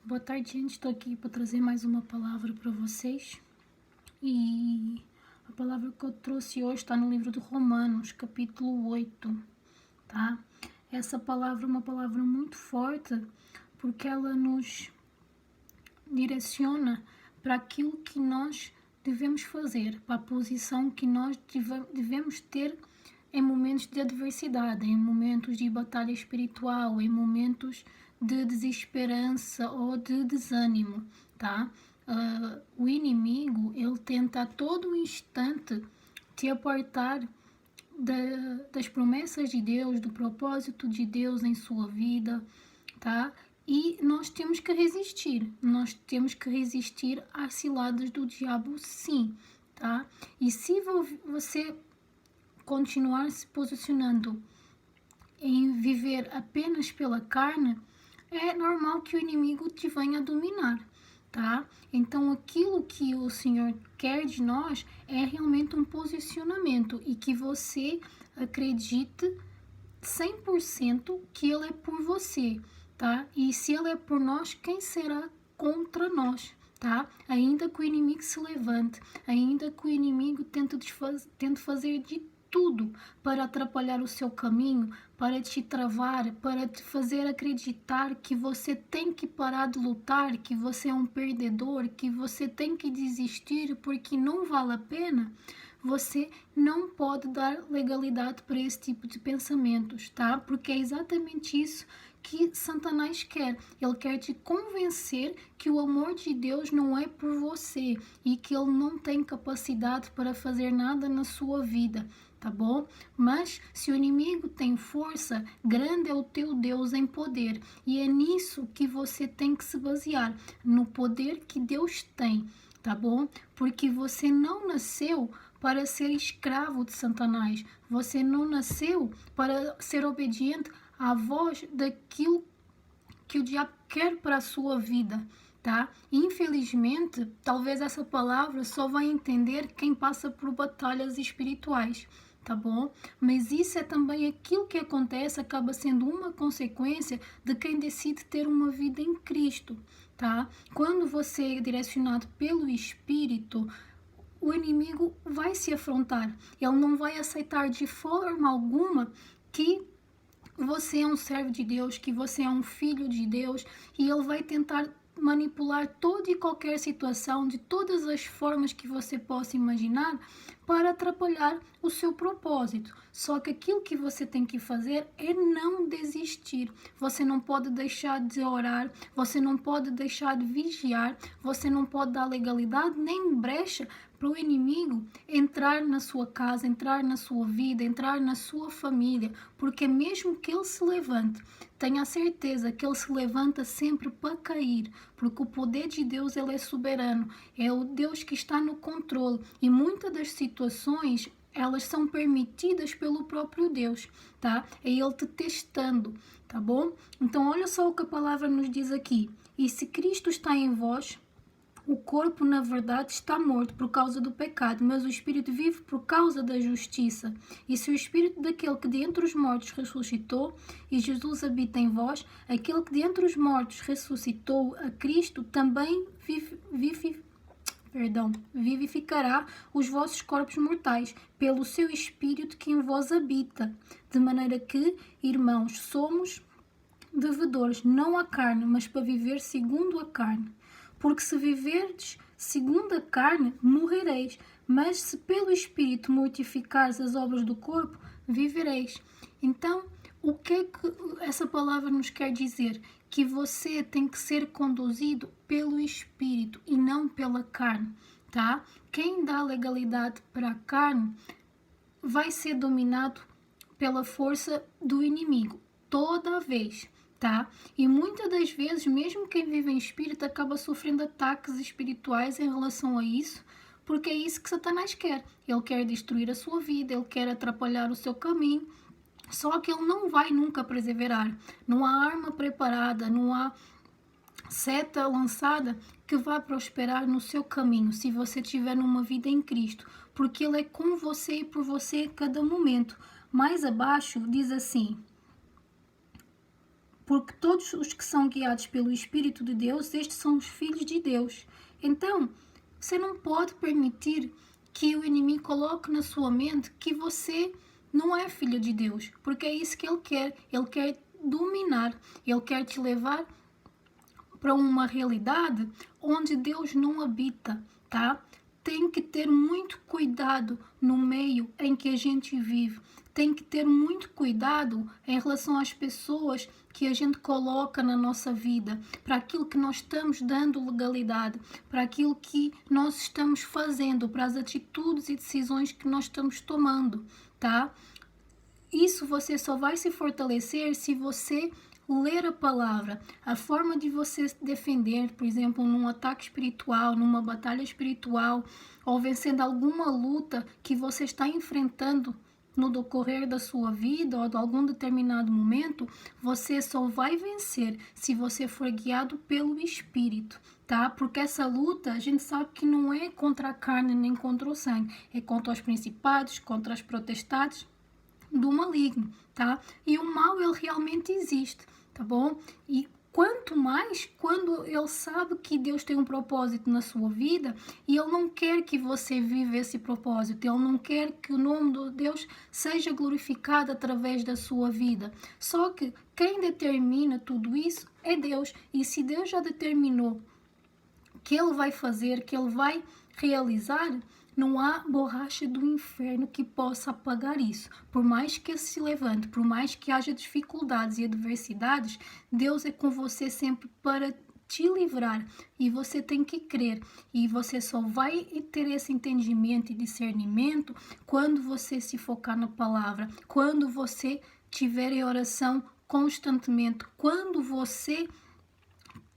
Boa tarde, gente. Estou aqui para trazer mais uma palavra para vocês. E a palavra que eu trouxe hoje está no livro de Romanos, capítulo 8, tá? Essa palavra é uma palavra muito forte porque ela nos direciona para aquilo que nós devemos fazer, para a posição que nós devemos ter em momentos de adversidade, em momentos de batalha espiritual, em momentos de desesperança ou de desânimo, tá? O inimigo, ele tenta a todo instante te apartar das promessas de Deus, do propósito de Deus em sua vida, tá? E nós temos que resistir às ciladas do diabo, sim, tá? E se você continuar se posicionando em viver apenas pela carne, é normal que o inimigo te venha a dominar, tá? Então, aquilo que o Senhor quer de nós é realmente um posicionamento e que você acredite 100% que Ele é por você, tá? E se Ele é por nós, quem será contra nós, tá? Ainda que o inimigo se levante, ainda que o inimigo tente fazer de tudo para atrapalhar o seu caminho, para te travar, para te fazer acreditar que você tem que parar de lutar, que você é um perdedor, que você tem que desistir porque não vale a pena. Você não pode dar legalidade para esse tipo de pensamentos, tá? Porque é exatamente isso que Satanás quer. Ele quer te convencer que o amor de Deus não é por você e que ele não tem capacidade para fazer nada na sua vida, tá bom? Mas se o inimigo tem força, grande é o teu Deus em poder. E é nisso que você tem que se basear, no poder que Deus tem, tá bom? Porque você não nasceu para ser escravo de Satanás. Você não nasceu para ser obediente à voz daquilo que o diabo quer para a sua vida, tá? Infelizmente, talvez essa palavra só vai entender quem passa por batalhas espirituais, tá bom? Mas isso é também aquilo que acontece, acaba sendo uma consequência de quem decide ter uma vida em Cristo, tá? Quando você é direcionado pelo Espírito, o inimigo vai se afrontar. Ele não vai aceitar de forma alguma que você é um servo de Deus, que você é um filho de Deus, e ele vai tentar manipular toda e qualquer situação de todas as formas que você possa imaginar para atrapalhar o seu propósito. Só que aquilo que você tem que fazer é não desistir. Você não pode deixar de orar, você não pode deixar de vigiar, você não pode dar legalidade nem brecha para o inimigo entrar na sua casa, entrar na sua vida, entrar na sua família, porque mesmo que ele se levante, tenha a certeza que ele se levanta sempre para cair, porque o poder de Deus, ele é soberano, é o Deus que está no controle, e muitas das situações elas são permitidas pelo próprio Deus, tá? É Ele te testando, tá bom? Então olha só o que a palavra nos diz aqui. E se Cristo está em vós, o corpo, na verdade, está morto por causa do pecado, mas o espírito vive por causa da justiça. E se o espírito daquele que de entre os mortos ressuscitou, e Jesus habita em vós, aquele que de entre os mortos ressuscitou a Cristo, também vivificará os vossos corpos mortais, pelo seu espírito que em vós habita. De maneira que, irmãos, somos devedores, não à carne, mas para viver segundo a carne. Porque se viverdes segundo a carne, morrereis, mas se pelo Espírito mortificares as obras do corpo, vivereis. Então, o que é que essa palavra nos quer dizer? Que você tem que ser conduzido pelo Espírito e não pela carne, tá? Quem dá legalidade para a carne vai ser dominado pela força do inimigo, toda vez, tá? E muitas das vezes, mesmo quem vive em espírito acaba sofrendo ataques espirituais em relação a isso, porque é isso que Satanás quer. Ele quer destruir a sua vida, ele quer atrapalhar o seu caminho, só que ele não vai nunca perseverar. Não há arma preparada, não há seta lançada que vá prosperar no seu caminho, se você tiver numa vida em Cristo, porque Ele é com você e por você a cada momento. Mais abaixo diz assim: porque todos os que são guiados pelo Espírito de Deus, estes são os filhos de Deus. Então, você não pode permitir que o inimigo coloque na sua mente que você não é filho de Deus, porque é isso que ele quer. Ele quer dominar, ele quer te levar para uma realidade onde Deus não habita, tá? Tem que ter muito cuidado no meio em que a gente vive. Tem que ter muito cuidado em relação às pessoas que a gente coloca na nossa vida, para aquilo que nós estamos dando legalidade, para aquilo que nós estamos fazendo, para as atitudes e decisões que nós estamos tomando, tá? Isso você só vai se fortalecer se você ler a palavra. A forma de você se defender, por exemplo, num ataque espiritual, numa batalha espiritual, ou vencendo alguma luta que você está enfrentando no decorrer da sua vida ou de algum determinado momento, você só vai vencer se você for guiado pelo Espírito, tá? Porque essa luta, a gente sabe que não é contra a carne nem contra o sangue, é contra os principados, contra as potestades do maligno, tá? E o mal, ele realmente existe, tá bom? E quanto mais quando ele sabe que Deus tem um propósito na sua vida e ele não quer que você viva esse propósito, ele não quer que o nome de Deus seja glorificado através da sua vida. Só que quem determina tudo isso é Deus. E se Deus já determinou que ele vai fazer, que ele vai realizar, não há borracha do inferno que possa apagar isso. Por mais que se levante, por mais que haja dificuldades e adversidades, Deus é com você sempre para te livrar, e você tem que crer, e você só vai ter esse entendimento e discernimento quando você se focar na palavra, quando você tiver em oração constantemente, quando você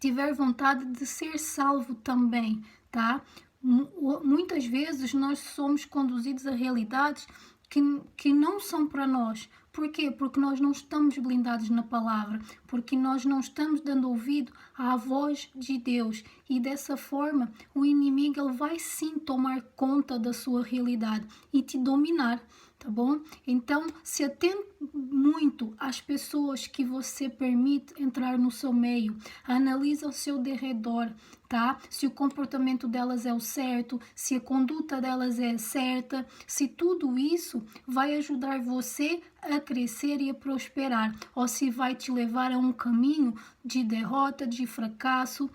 tiver vontade de ser salvo também, tá? Muitas vezes nós somos conduzidos a realidades que não são para nós. Por quê? Porque nós não estamos blindados na palavra, porque nós não estamos dando ouvido à voz de Deus. E dessa forma, o inimigo ele vai sim tomar conta da sua realidade e te dominar, tá bom? Então, se atente muito às pessoas que você permite entrar no seu meio, analisa ao seu derredor, tá? Se o comportamento delas é o certo, se a conduta delas é certa, se tudo isso vai ajudar você a crescer e a prosperar, ou se vai te levar a um caminho de derrota, de fracasso,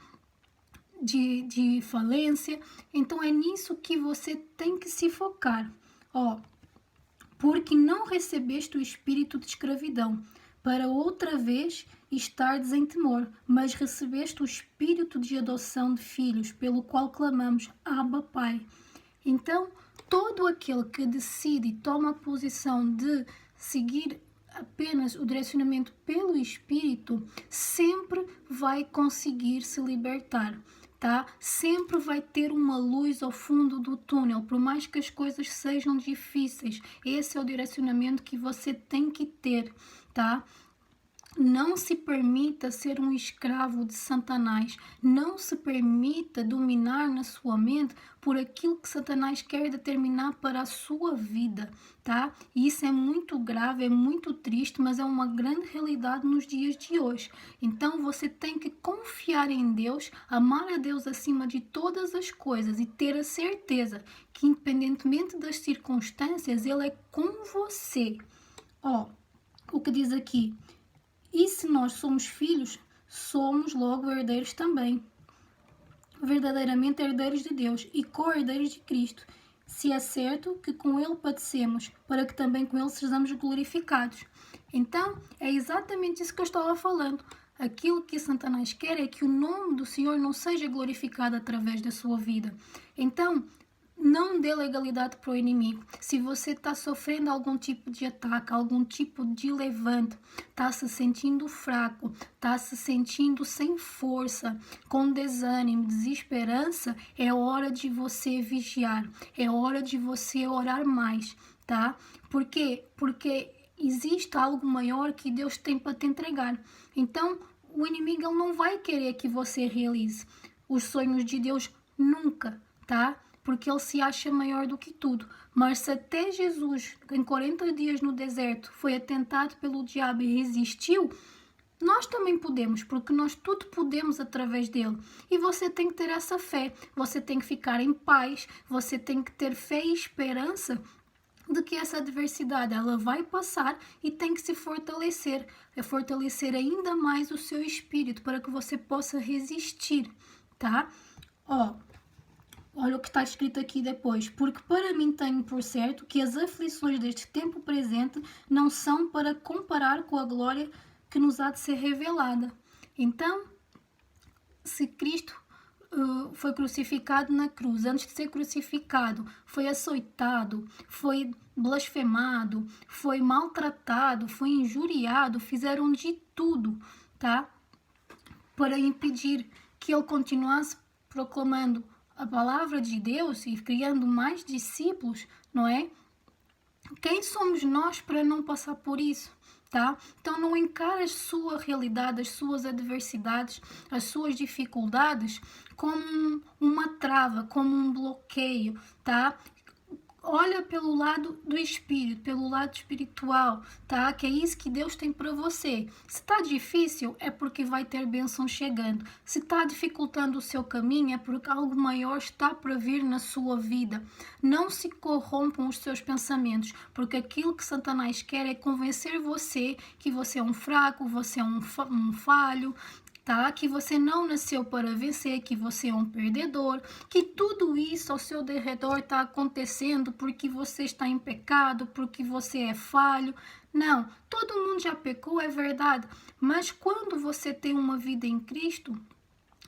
de falência. Então é nisso que você tem que se focar. Porque não recebeste o espírito de escravidão, para outra vez estardes em temor, mas recebeste o espírito de adoção de filhos, pelo qual clamamos, Abba, Pai. Então, todo aquele que decide e toma a posição de seguir apenas o direcionamento pelo Espírito, sempre vai conseguir se libertar, tá? Sempre vai ter uma luz ao fundo do túnel, por mais que as coisas sejam difíceis. Esse é o direcionamento que você tem que ter, tá? Não se permita ser um escravo de Satanás. Não se permita dominar na sua mente por aquilo que Satanás quer determinar para a sua vida, tá? E isso é muito grave, é muito triste, mas é uma grande realidade nos dias de hoje. Então você tem que confiar em Deus, amar a Deus acima de todas as coisas e ter a certeza que, independentemente das circunstâncias, Ele é com você. O que diz aqui? E se nós somos filhos, somos logo herdeiros também, verdadeiramente herdeiros de Deus e co-herdeiros de Cristo, se é certo que com Ele padecemos, para que também com Ele sejamos glorificados. Então, é exatamente isso que eu estava falando. Aquilo que Satanás quer é que o nome do Senhor não seja glorificado através da sua vida. Então, não dê legalidade para o inimigo. Se você está sofrendo algum tipo de ataque, algum tipo de levante, está se sentindo fraco, está se sentindo sem força, com desânimo, desesperança, é hora de você vigiar, é hora de você orar mais, tá? Por quê? Porque existe algo maior que Deus tem para te entregar. Então, o inimigo ele não vai querer que você realize os sonhos de Deus nunca, tá? Porque ele se acha maior do que tudo. Mas se até Jesus, em 40 dias no deserto, foi atentado pelo diabo e resistiu, Nós também podemos, porque nós tudo podemos através dele. E você tem que ter essa fé, você tem que ficar em paz, você tem que ter fé e esperança de que essa adversidade ela vai passar e tem que se fortalecer, fortalecer ainda mais o seu espírito para que você possa resistir, tá? Olha o que está escrito aqui depois. Porque para mim tenho por certo que as aflições deste tempo presente não são para comparar com a glória que nos há de ser revelada. Então, se Cristo foi crucificado na cruz, antes de ser crucificado, foi açoitado, foi blasfemado, foi maltratado, foi injuriado, fizeram de tudo, tá? Para impedir que ele continuasse proclamando a palavra de Deus e criando mais discípulos, não é? Quem somos nós para não passar por isso? Tá? Então não encara a sua realidade, as suas adversidades, as suas dificuldades como uma trava, como um bloqueio, tá? Olha pelo lado do espírito, pelo lado espiritual, tá? Que é isso que Deus tem para você. Se tá difícil, é porque vai ter bênção chegando. Se tá dificultando o seu caminho, é porque algo maior está para vir na sua vida. Não se corrompam os seus pensamentos, porque aquilo que Satanás quer é convencer você que você é um fraco, você é um falho, tá? Que você não nasceu para vencer, que você é um perdedor, que tudo isso ao seu derredor está acontecendo porque você está em pecado, porque você é falho. Não, todo mundo já pecou, é verdade, mas quando você tem uma vida em Cristo,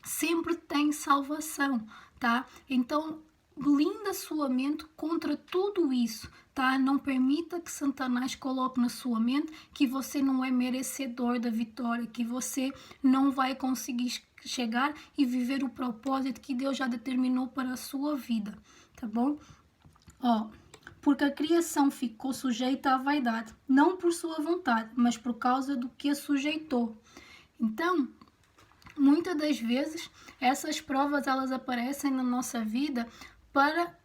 sempre tem salvação, tá? Então, blinda sua mente contra tudo isso, tá? Não permita que Satanás coloque na sua mente que você não é merecedor da vitória, que você não vai conseguir chegar e viver o propósito que Deus já determinou para a sua vida, tá bom? Porque a criação ficou sujeita à vaidade, não por sua vontade, mas por causa do que a sujeitou. Então, muitas das vezes, essas provas elas aparecem na nossa vida para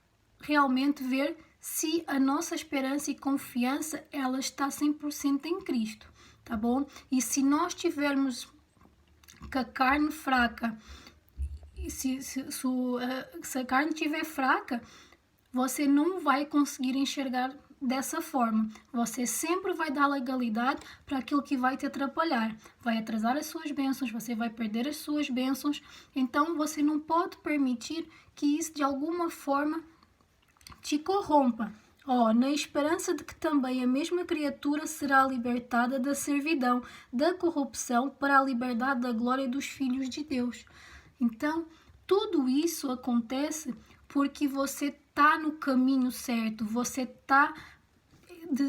realmente ver se a nossa esperança e confiança ela está 100% em Cristo, tá bom? E se nós tivermos com a carne fraca, se a carne estiver fraca, você não vai conseguir enxergar dessa forma. Você sempre vai dar legalidade para aquilo que vai te atrapalhar. Vai atrasar as suas bênçãos, você vai perder as suas bênçãos. Então, você não pode permitir que isso, de alguma forma, te corrompa. Na esperança de que também a mesma criatura será libertada da servidão, da corrupção, para a liberdade da glória dos filhos de Deus. Então, tudo isso acontece porque você está no caminho certo, você está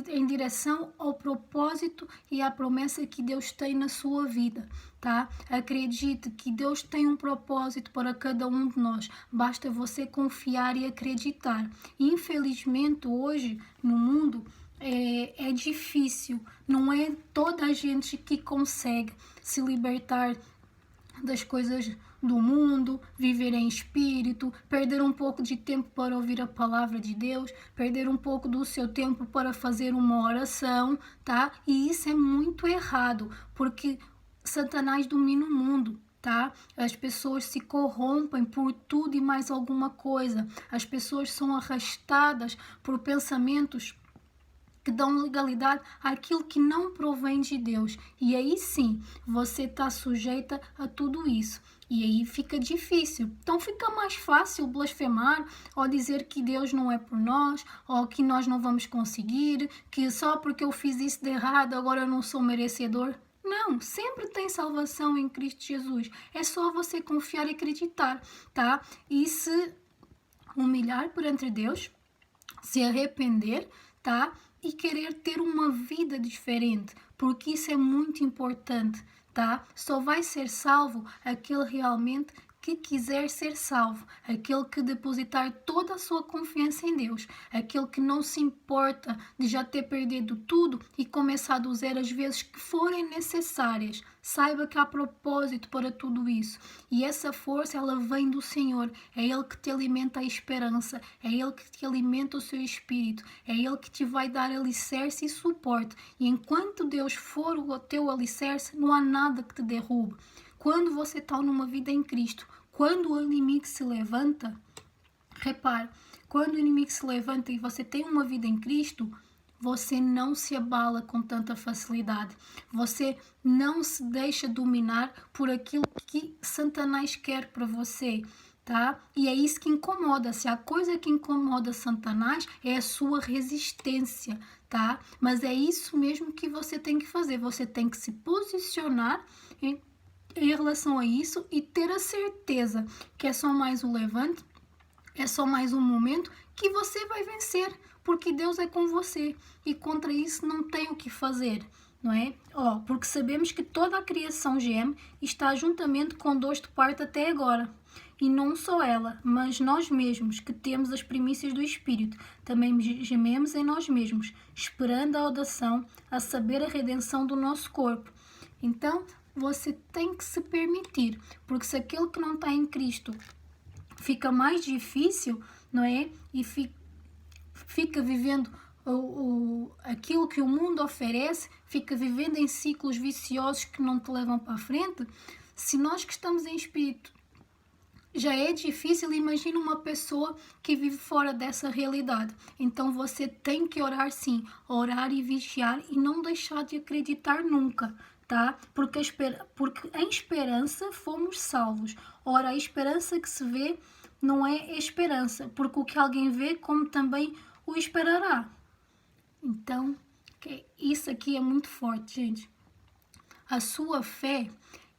em direção ao propósito e à promessa que Deus tem na sua vida, tá? Acredite que Deus tem um propósito para cada um de nós, basta você confiar e acreditar. Infelizmente, hoje, no mundo, é difícil, não é toda a gente que consegue se libertar das coisas do mundo, viver em espírito, perder um pouco de tempo para ouvir a palavra de Deus, perder um pouco do seu tempo para fazer uma oração, tá? E isso é muito errado, porque Satanás domina o mundo, tá? As pessoas se corrompem por tudo e mais alguma coisa. As pessoas são arrastadas por pensamentos que dão legalidade àquilo que não provém de Deus. E aí sim, você está sujeita a tudo isso. E aí fica difícil. Então fica mais fácil blasfemar ou dizer que Deus não é por nós, ou que nós não vamos conseguir, que só porque eu fiz isso de errado agora eu não sou merecedor. Não, sempre tem salvação em Cristo Jesus. É só você confiar e acreditar, tá? E se humilhar perante Deus, se arrepender, tá? E querer ter uma vida diferente, porque isso é muito importante, tá? Só vai ser salvo aquele realmente que quiser ser salvo, aquele que depositar toda a sua confiança em Deus, aquele que não se importa de já ter perdido tudo e começar do zero as vezes que forem necessárias, Saiba que há propósito para tudo isso. E essa força, ela vem do Senhor. É Ele que te alimenta a esperança. É Ele que te alimenta o seu espírito. É Ele que te vai dar alicerce e suporte. E enquanto Deus for o teu alicerce, não há nada que te derrube. Quando você está numa vida em Cristo, quando o inimigo se levanta, repare, quando o inimigo se levanta e você tem uma vida em Cristo, você não se abala com tanta facilidade. Você não se deixa dominar por aquilo que Satanás quer para você, tá? E é isso que incomoda. Se a coisa que incomoda Satanás é a sua resistência, tá? Mas é isso mesmo que você tem que fazer. Você tem que se posicionar em relação a isso e ter a certeza que é só mais um levante, é só mais um momento que você vai vencer, porque Deus é com você e contra isso não tem o que fazer, não é? Porque sabemos que toda a criação geme e está juntamente com dores de parto até agora. E não só ela, mas nós mesmos, que temos as primícias do Espírito, também gememos em nós mesmos, esperando a audação, a saber a redenção do nosso corpo. Então, você tem que se permitir, porque se aquele que não está em Cristo fica mais difícil, não é? E fica vivendo aquilo que o mundo oferece, fica vivendo em ciclos viciosos que não te levam para a frente. Se nós que estamos em espírito já é difícil, imagina uma pessoa que vive fora dessa realidade. Então você tem que orar sim, orar e vigiar e não deixar de acreditar nunca, tá? Porque em esperança fomos salvos. Ora, a esperança que se vê não é esperança, porque o que alguém vê, como também o esperará. Então, isso aqui é muito forte, gente. A sua fé,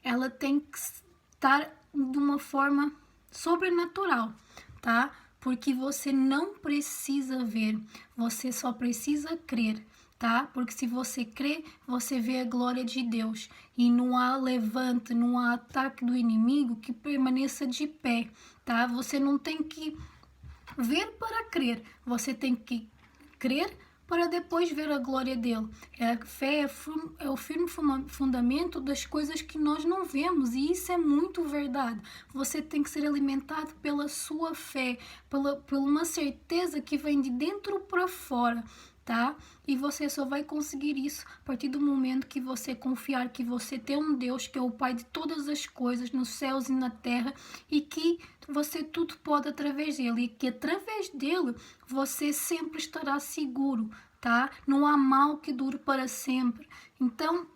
ela tem que estar de uma forma sobrenatural, tá? Porque você não precisa ver, você só precisa crer, tá? Porque se você crê, você vê a glória de Deus e não há levante, não há ataque do inimigo que permaneça de pé, tá? Você não tem que ver para crer, você tem que crer para depois ver a glória dele. A fé é o firme fundamento das coisas que nós não vemos, e isso é muito verdade. Você tem que ser alimentado pela sua fé, por uma certeza que vem de dentro para fora, tá? E você só vai conseguir isso a partir do momento que você confiar que você tem um Deus que é o Pai de todas as coisas, nos céus e na terra, e que você tudo pode através dele, e que através dele você sempre estará seguro, tá? Não há mal que dure para sempre. Então,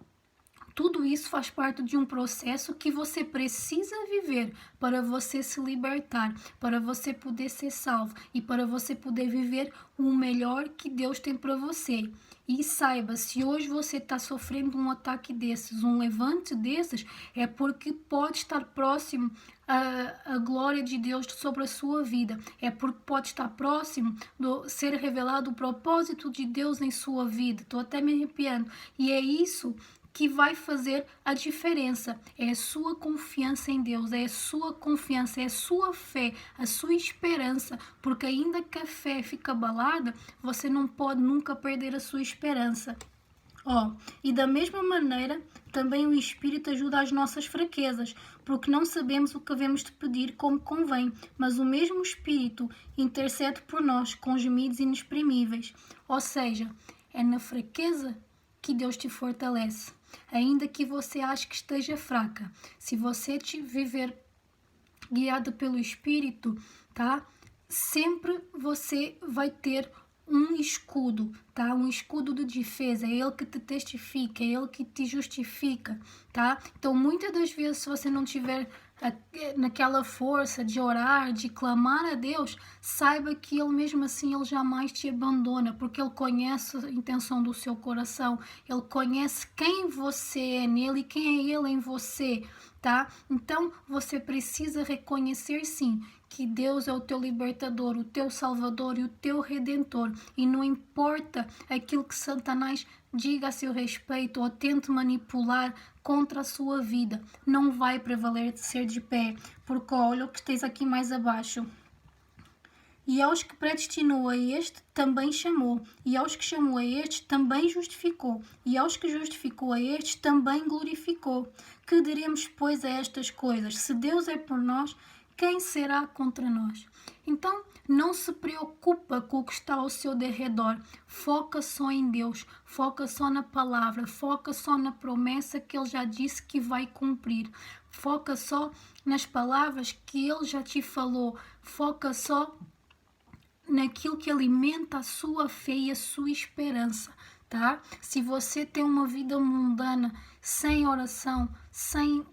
tudo isso faz parte de um processo que você precisa viver para você se libertar, para você poder ser salvo e para você poder viver o melhor que Deus tem para você. E saiba, se hoje você está sofrendo um ataque desses, um levante desses, é porque pode estar próximo a glória de Deus sobre a sua vida. É porque pode estar próximo do ser revelado o propósito de Deus em sua vida. Estou até me arrepiando. E é isso que vai fazer a diferença. É a sua confiança em Deus, é a sua confiança, é a sua fé, a sua esperança, porque ainda que a fé fique abalada, você não pode nunca perder a sua esperança. E da mesma maneira, também o Espírito ajuda as nossas fraquezas, porque não sabemos o que havemos de pedir como convém, mas o mesmo Espírito intercede por nós com gemidos inexprimíveis. Ou seja, é na fraqueza que Deus te fortalece. Ainda que você ache que esteja fraca, se você te viver guiado pelo Espírito, tá? Sempre você vai ter um escudo, tá? Um escudo de defesa, é ele que te testifica, é ele que te justifica, tá? Então, muitas das vezes, se você não tiver naquela força de orar, de clamar a Deus, saiba que Ele mesmo assim, Ele jamais te abandona, porque Ele conhece a intenção do seu coração, Ele conhece quem você é nele e quem é Ele em você, tá? Então, você precisa reconhecer sim, que Deus é o teu libertador, o teu salvador e o teu redentor, e não importa aquilo que Satanás diga a seu respeito ou tente manipular contra a sua vida, não vai prevalecer de pé, porque olha o que tens aqui mais abaixo. E aos que predestinou a este, também chamou. E aos que chamou a estes, também justificou. E aos que justificou a estes, também glorificou. Que diremos, pois, a estas coisas? Se Deus é por nós, quem será contra nós? Então, não se preocupa com o que está ao seu derredor. Foca só em Deus. Foca só na palavra. Foca só na promessa que Ele já disse que vai cumprir. Foca só nas palavras que Ele já te falou. Foca só naquilo que alimenta a sua fé e a sua esperança, tá? Se você tem uma vida mundana, sem oração, sem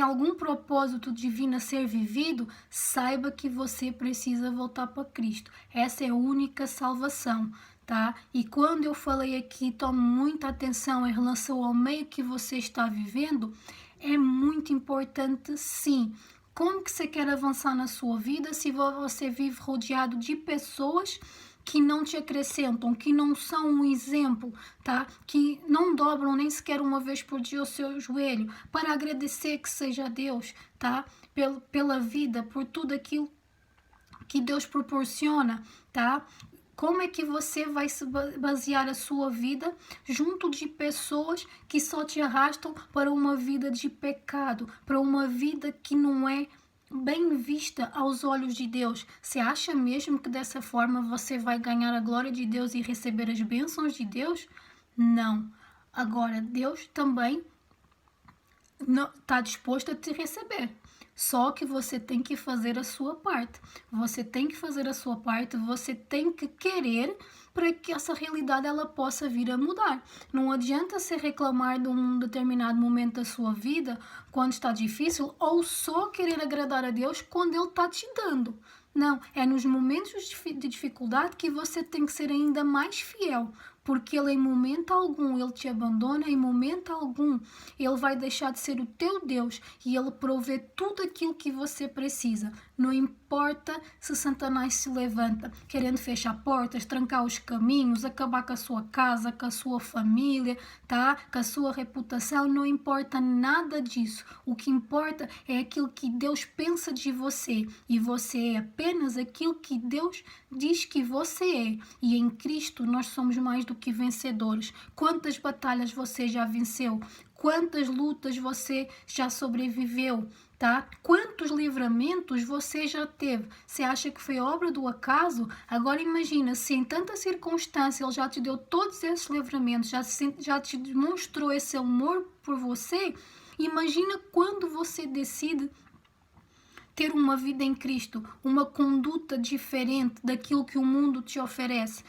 algum propósito divino a ser vivido, saiba que você precisa voltar para Cristo. Essa é a única salvação, tá? E quando eu falei aqui, tome muita atenção em relação ao meio que você está vivendo, é muito importante, sim. Como que você quer avançar na sua vida se você vive rodeado de pessoas que não te acrescentam, que não são um exemplo, tá? Que não dobram nem sequer uma vez por dia o seu joelho para agradecer que seja Deus, tá? Pela vida, por tudo aquilo que Deus proporciona, tá? Como é que você vai se basear a sua vida junto de pessoas que só te arrastam para uma vida de pecado, para uma vida que não é bem vista aos olhos de Deus? Você acha mesmo que dessa forma você vai ganhar a glória de Deus e receber as bênçãos de Deus? Não. Agora, Deus também está disposto a te receber. Só que você tem que fazer a sua parte. Você tem que fazer a sua parte, você tem que querer para que essa realidade ela possa vir a mudar. Não adianta você reclamar de um determinado momento da sua vida, quando está difícil, ou só querer agradar a Deus quando Ele está te dando. Não, é nos momentos de dificuldade que você tem que ser ainda mais fiel, porque Ele em momento algum Ele te abandona, em momento algum Ele vai deixar de ser o teu Deus e Ele provê tudo aquilo que você precisa. Não importa se Satanás se levanta querendo fechar portas, trancar os caminhos, acabar com a sua casa, com a sua família, tá? Com a sua reputação, não importa nada disso. O que importa é aquilo que Deus pensa de você, e você é apenas aquilo que Deus diz que você é. E em Cristo nós somos mais do que vencedores. Quantas batalhas você já venceu? Quantas lutas você já sobreviveu, tá? Quantos livramentos você já teve? Você acha que foi obra do acaso? Agora imagina, se em tanta circunstância Ele já te deu todos esses livramentos, já te demonstrou esse amor por você, imagina quando você decide ter uma vida em Cristo, uma conduta diferente daquilo que o mundo te oferece.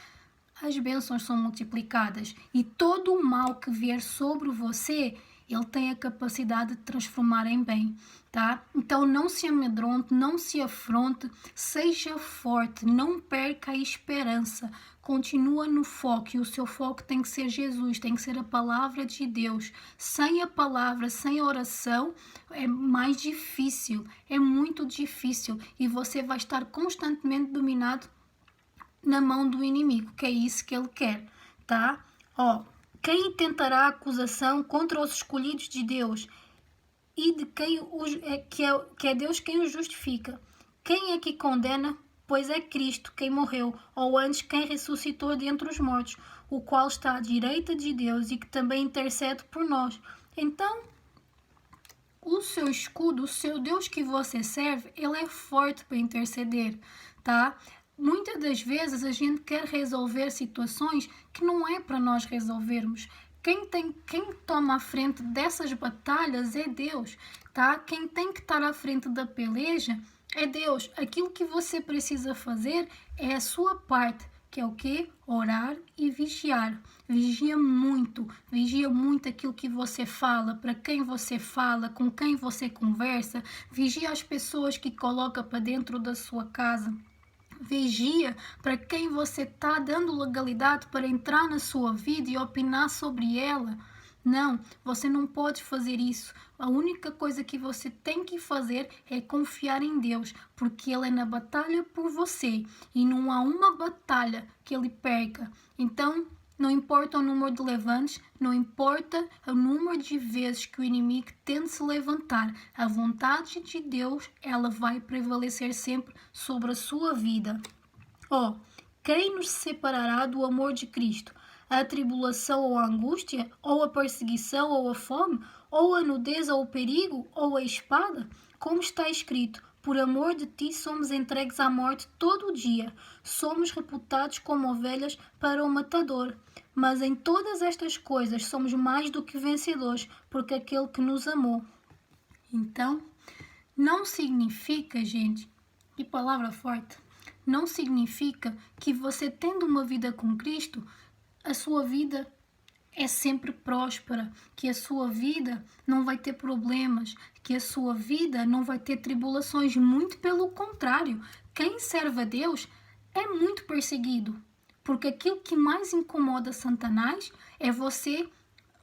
As bênçãos são multiplicadas e todo o mal que vier sobre você, Ele tem a capacidade de transformar em bem, tá? Então não se amedronte, não se afronte, seja forte, não perca a esperança, continua no foco, e o seu foco tem que ser Jesus, tem que ser a palavra de Deus. Sem a palavra, sem a oração, é mais difícil, é muito difícil, e você vai estar constantemente dominado na mão do inimigo, que é isso que ele quer, tá? Quem tentará acusação contra os escolhidos de Deus e de quem que é Deus quem os justifica? Quem é que condena? Pois é Cristo quem morreu, ou antes quem ressuscitou dentre os mortos, o qual está à direita de Deus e que também intercede por nós. Então, o seu escudo, o seu Deus que você serve, ele é forte para interceder, tá? Muitas das vezes a gente quer resolver situações que não é para nós resolvermos. Quem toma a frente dessas batalhas é Deus, tá? Quem tem que estar à frente da peleja é Deus. Aquilo que você precisa fazer é a sua parte, que é o quê? Orar e vigiar. Vigia muito aquilo que você fala, para quem você fala, com quem você conversa. Vigia as pessoas que coloca para dentro da sua casa. Vigia para quem você está dando legalidade para entrar na sua vida e opinar sobre ela. Não, você não pode fazer isso. A única coisa que você tem que fazer é confiar em Deus, porque Ele é na batalha por você e não há uma batalha que Ele perca. Então, Não importa o número de levantes, não importa o número de vezes que o inimigo tente se levantar, a vontade de Deus, ela vai prevalecer sempre sobre a sua vida. Quem nos separará do amor de Cristo? A tribulação ou a angústia, ou a perseguição ou a fome, ou a nudez ou o perigo, ou a espada? Como está escrito, por amor de ti somos entregues à morte todo o dia, somos reputados como ovelhas para o matador. Mas em todas estas coisas somos mais do que vencedores, porque aquele que nos amou. Então, não significa, gente, que palavra forte, não significa que você tendo uma vida com Cristo, a sua vida é sempre próspera, que a sua vida não vai ter problemas, que a sua vida não vai ter tribulações. Muito pelo contrário, quem serve a Deus é muito perseguido, porque aquilo que mais incomoda Satanás é você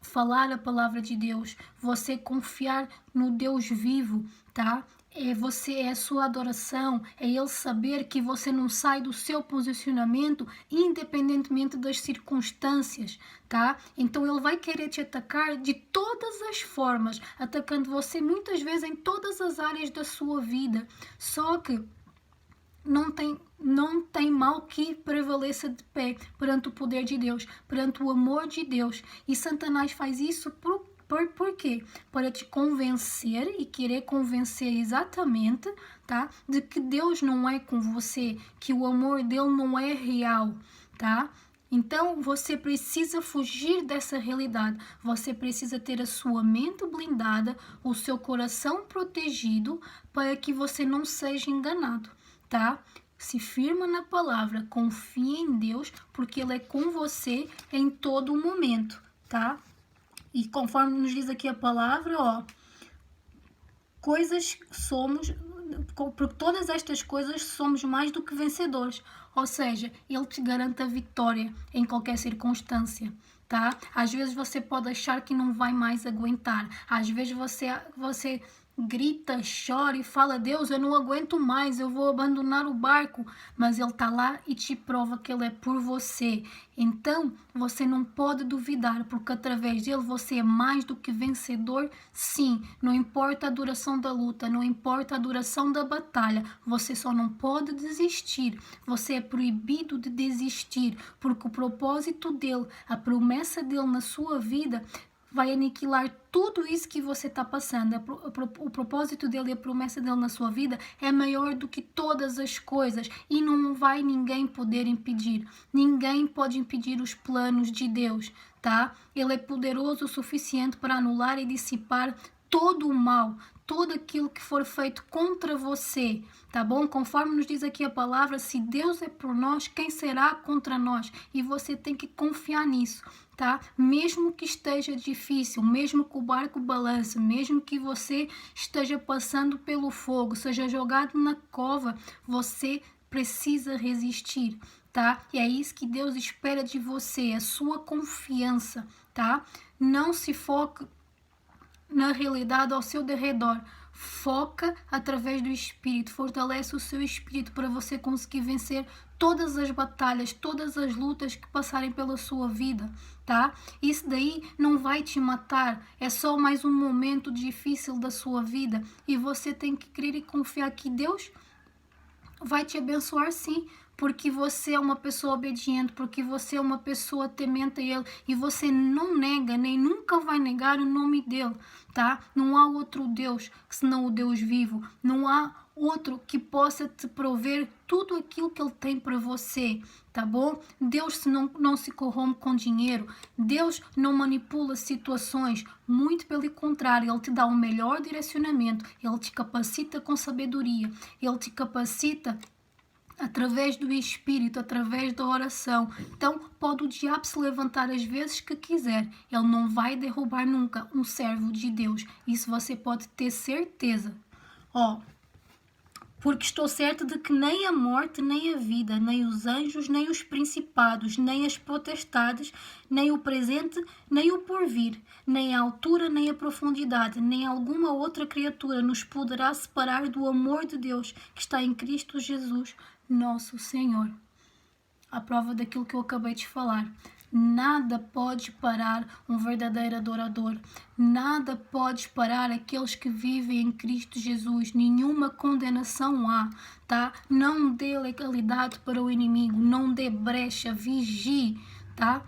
falar a palavra de Deus, você confiar no Deus vivo, tá? É a sua adoração, é ele saber que você não sai do seu posicionamento independentemente das circunstâncias, tá? Então ele vai querer te atacar de todas as formas, atacando você muitas vezes em todas as áreas da sua vida. Só que não tem mal que prevaleça de pé perante o poder de Deus, perante o amor de Deus. E Satanás faz isso por quê? Para te convencer e querer convencer exatamente, tá? De que Deus não é com você, que o amor dele não é real, tá? Então, você precisa fugir dessa realidade. Você precisa ter a sua mente blindada, o seu coração protegido, para que você não seja enganado, tá? Se firma na palavra, confia em Deus, porque Ele é com você em todo o momento, tá? E conforme nos diz aqui a palavra, por todas estas coisas somos mais do que vencedores. Ou seja, Ele te garante a vitória em qualquer circunstância, tá? Às vezes você pode achar que não vai mais aguentar. Às vezes você grita, chora e fala: Deus, eu não aguento mais, eu vou abandonar o barco. Mas Ele está lá e te prova que Ele é por você. Então, você não pode duvidar, porque através dele você é mais do que vencedor, sim. Não importa a duração da luta, não importa a duração da batalha, você só não pode desistir. Você é proibido de desistir, porque o propósito dele, a promessa dele na sua vida vai aniquilar tudo isso que você está passando. O propósito dele e a promessa dele na sua vida é maior do que todas as coisas e não vai ninguém poder impedir. Ninguém pode impedir os planos de Deus, tá? Ele é poderoso o suficiente para anular e dissipar todo o mal, tudo aquilo que for feito contra você, tá bom? Conforme nos diz aqui a palavra, se Deus é por nós, quem será contra nós? E você tem que confiar nisso, tá? Mesmo que esteja difícil, mesmo que o barco balance, mesmo que você esteja passando pelo fogo, seja jogado na cova, você precisa resistir, tá? E é isso que Deus espera de você, a sua confiança, tá? Não se foque na realidade ao seu derredor. Foca através do Espírito, fortalece o seu Espírito para você conseguir vencer todas as batalhas, todas as lutas que passarem pela sua vida, tá? Isso daí não vai te matar, é só mais um momento difícil da sua vida e você tem que crer e confiar que Deus vai te abençoar sim, porque você é uma pessoa obediente, porque você é uma pessoa temente a Ele e você não nega, nem nunca vai negar o nome dEle, tá? Não há outro Deus senão o Deus vivo, não há outro que possa te prover tudo aquilo que Ele tem para você, tá bom? Deus não se corrompe com dinheiro, Deus não manipula situações, muito pelo contrário, Ele te dá o melhor direcionamento, Ele te capacita com sabedoria, Ele te capacita através do Espírito, através da oração. Então, pode o diabo se levantar as vezes que quiser. Ele não vai derrubar nunca um servo de Deus. Isso você pode ter certeza. Porque estou certa de que nem a morte, nem a vida, nem os anjos, nem os principados, nem as potestades, nem o presente, nem o porvir, nem a altura, nem a profundidade, nem alguma outra criatura nos poderá separar do amor de Deus que está em Cristo Jesus, nosso Senhor. A prova daquilo que eu acabei de falar. Nada pode parar um verdadeiro adorador. Nada pode parar aqueles que vivem em Cristo Jesus. Nenhuma condenação há, tá? Não dê legalidade para o inimigo, não dê brecha, vigie, tá?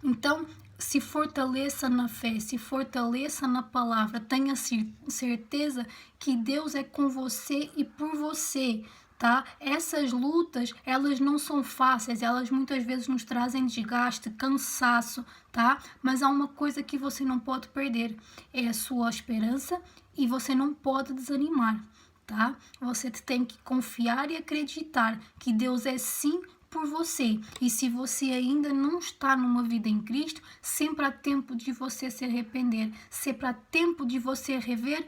Então, se fortaleça na fé, se fortaleça na palavra, tenha certeza que Deus é com você e por você, tá? Essas lutas, elas não são fáceis, elas muitas vezes nos trazem desgaste, cansaço, tá? Mas há uma coisa que você não pode perder, é a sua esperança e você não pode desanimar, tá? Você tem que confiar e acreditar que Deus é sim por você. E se você ainda não está numa vida em Cristo, sempre há tempo de você se arrepender, sempre há tempo de você rever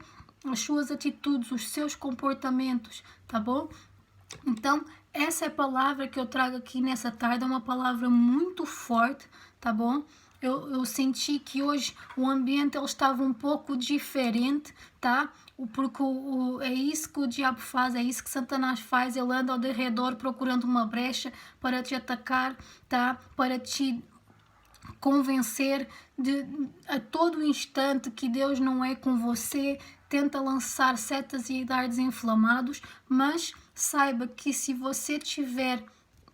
as suas atitudes, os seus comportamentos, tá bom? Então, essa é a palavra que eu trago aqui nessa tarde, é uma palavra muito forte, tá bom? Eu senti que hoje o ambiente ele estava um pouco diferente, tá? Porque é isso que o diabo faz, é isso que Satanás faz, ele anda ao redor procurando uma brecha para te atacar, tá? Para te convencer a todo instante que Deus não é com você, tenta lançar setas e dardos inflamados, mas saiba que se você tiver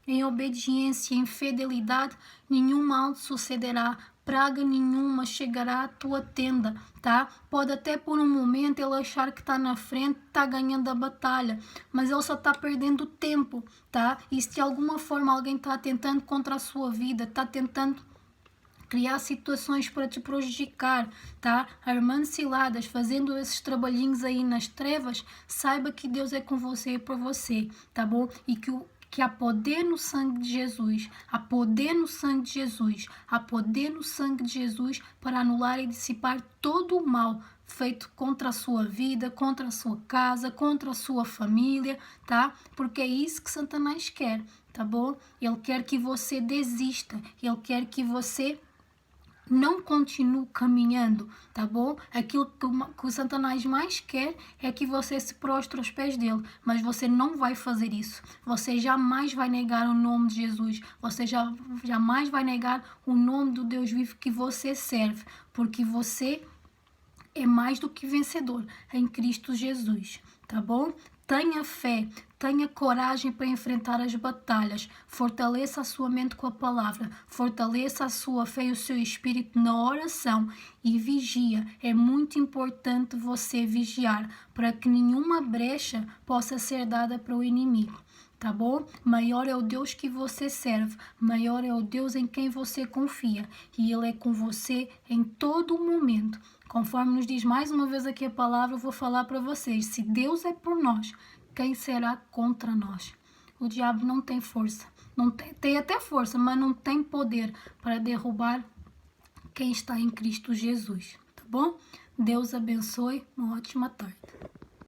em obediência, em fidelidade, nenhum mal sucederá, praga nenhuma chegará à tua tenda, tá? Pode até por um momento ele achar que está na frente, está ganhando a batalha, mas ele só está perdendo tempo, tá? E se de alguma forma alguém está tentando contra a sua vida, está tentando criar situações para te prejudicar, tá? Armando ciladas, fazendo esses trabalhinhos aí nas trevas, saiba que Deus é com você e por você, tá bom? E que há poder no sangue de Jesus, há poder no sangue de Jesus, há poder no sangue de Jesus para anular e dissipar todo o mal feito contra a sua vida, contra a sua casa, contra a sua família, tá? Porque é isso que Satanás quer, tá bom? Ele quer que você desista, ele quer que você não continue caminhando, tá bom? Aquilo que o Satanás mais quer é que você se prostre aos pés dele, mas você não vai fazer isso. Você jamais vai negar o nome de Jesus, você jamais vai negar o nome do Deus vivo que você serve, porque você é mais do que vencedor em Cristo Jesus, tá bom? Tenha fé, tenha coragem para enfrentar as batalhas, fortaleça a sua mente com a palavra, fortaleça a sua fé e o seu espírito na oração e vigia. É muito importante você vigiar para que nenhuma brecha possa ser dada para o inimigo. Tá bom? Maior é o Deus que você serve, maior é o Deus em quem você confia e Ele é com você em todo momento. Conforme nos diz mais uma vez aqui a palavra, eu vou falar para vocês, se Deus é por nós, quem será contra nós? O diabo não tem força, tem até força, mas não tem poder para derrubar quem está em Cristo Jesus, tá bom? Deus abençoe, uma ótima tarde.